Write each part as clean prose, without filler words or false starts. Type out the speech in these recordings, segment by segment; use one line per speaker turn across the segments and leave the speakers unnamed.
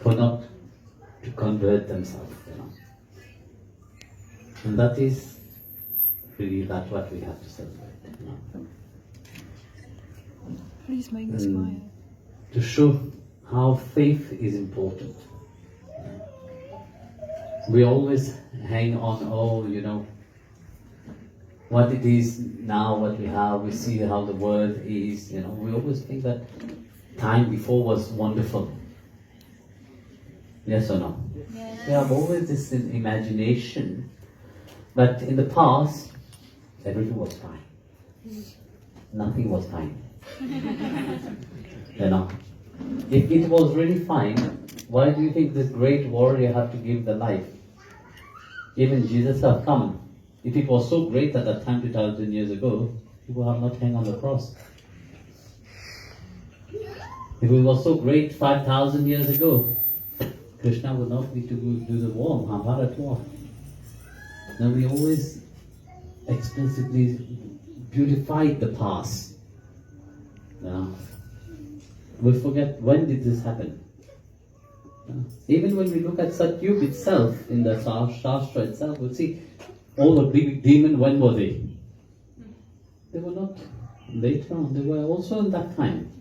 for not to convert themselves, And that is really what we have to celebrate,
Please make me smile.
To show how faith is important. We always hang on, what it is now, what we have, we see how the world is, we always think that time before was wonderful. Yes or no?
Yes.
We have always this imagination, but in the past, everything was fine. Nothing was fine. If it was really fine, why do you think this great warrior had to give the life? Even Jesus have come. If it was so great at that time, 2000 years ago, he would have not hung on the cross. If it was so great 5,000 years ago, Krishna would not need to do the war, Mahabharata war. Now we always explicitly beautified the past. We forget, when did this happen? Even when we look at Satyug itself, in the Shastra itself, we'll see all the big demons, when were they? They were not later on, they were also in that time.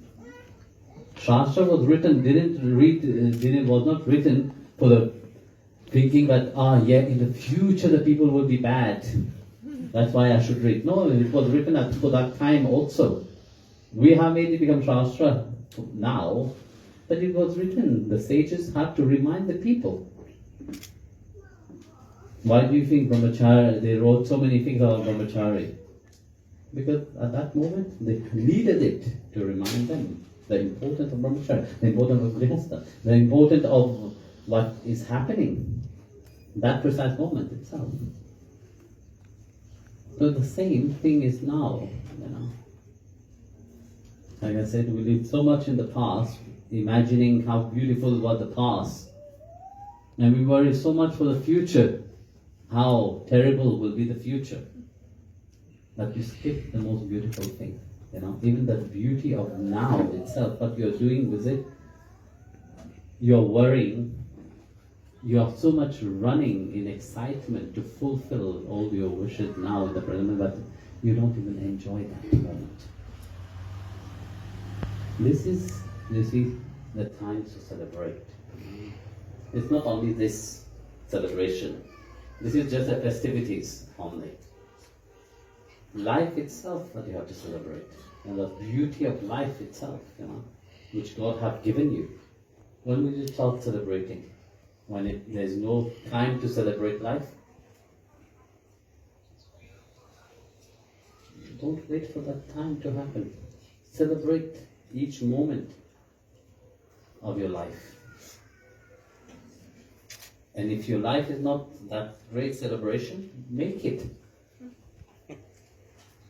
Shastra was written, was not written for the thinking that, in the future the people will be bad. That's why I should read. No, it was written for that time also. We have made it become Shastra now, but it was written. The sages had to remind the people. Why do you think Brahmachari, they wrote so many things about Brahmachari? Because at that moment, they needed it to remind them the importance of Brahmacharya, the importance of Grihastha, the importance of what is happening, that precise moment itself. So the same thing is now, Like I said, we live so much in the past, imagining how beautiful was the past. And we worry so much for the future, how terrible will be the future. That you skip the most beautiful thing. Even the beauty of now itself, what you're doing with it, you're worrying, you're so much running in excitement to fulfill all your wishes now in the present, but you don't even enjoy that moment. This is, the time to celebrate. It's not only this celebration. This is just the festivities only. Life itself that you have to celebrate, and the beauty of life itself, which God have given you. When will you start celebrating? When there's no time to celebrate life? Don't wait for that time to happen. Celebrate each moment of your life. And if your life is not that great celebration, make it.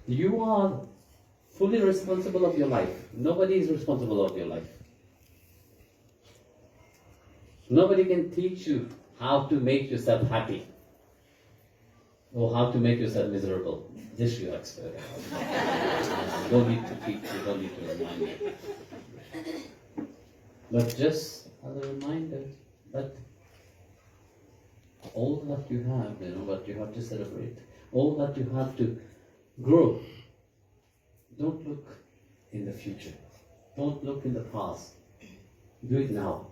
You are fully responsible of your life. Nobody is responsible of your life. Nobody can teach you how to make yourself happy or how to make yourself miserable. This you expert. You don't need to teach, you don't need to remind me. But just as a reminder that all that you have, what you have to celebrate, all that you have to grow. Don't look in the future. Don't look in the past. Do it now.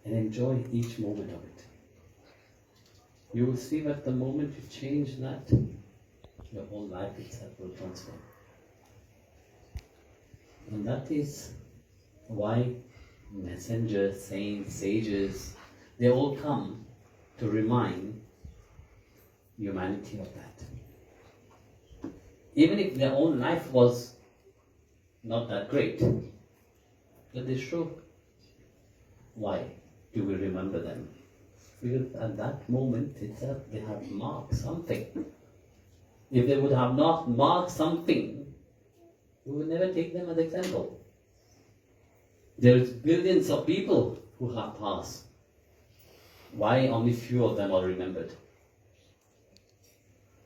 And enjoy each moment of it. You will see that the moment you change that, your whole life itself will transform. And that is why messengers, saints, sages, they all come to remind humanity of that. Even if their own life was not that great, but they show why do we remember them? Because at that moment itself they have marked something. If they would have not marked something, we would never take them as example. There's billions of people who have passed. Why only few of them are remembered?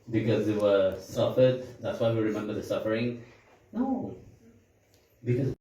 Because they were suffered, that's why we remember the suffering? No. Because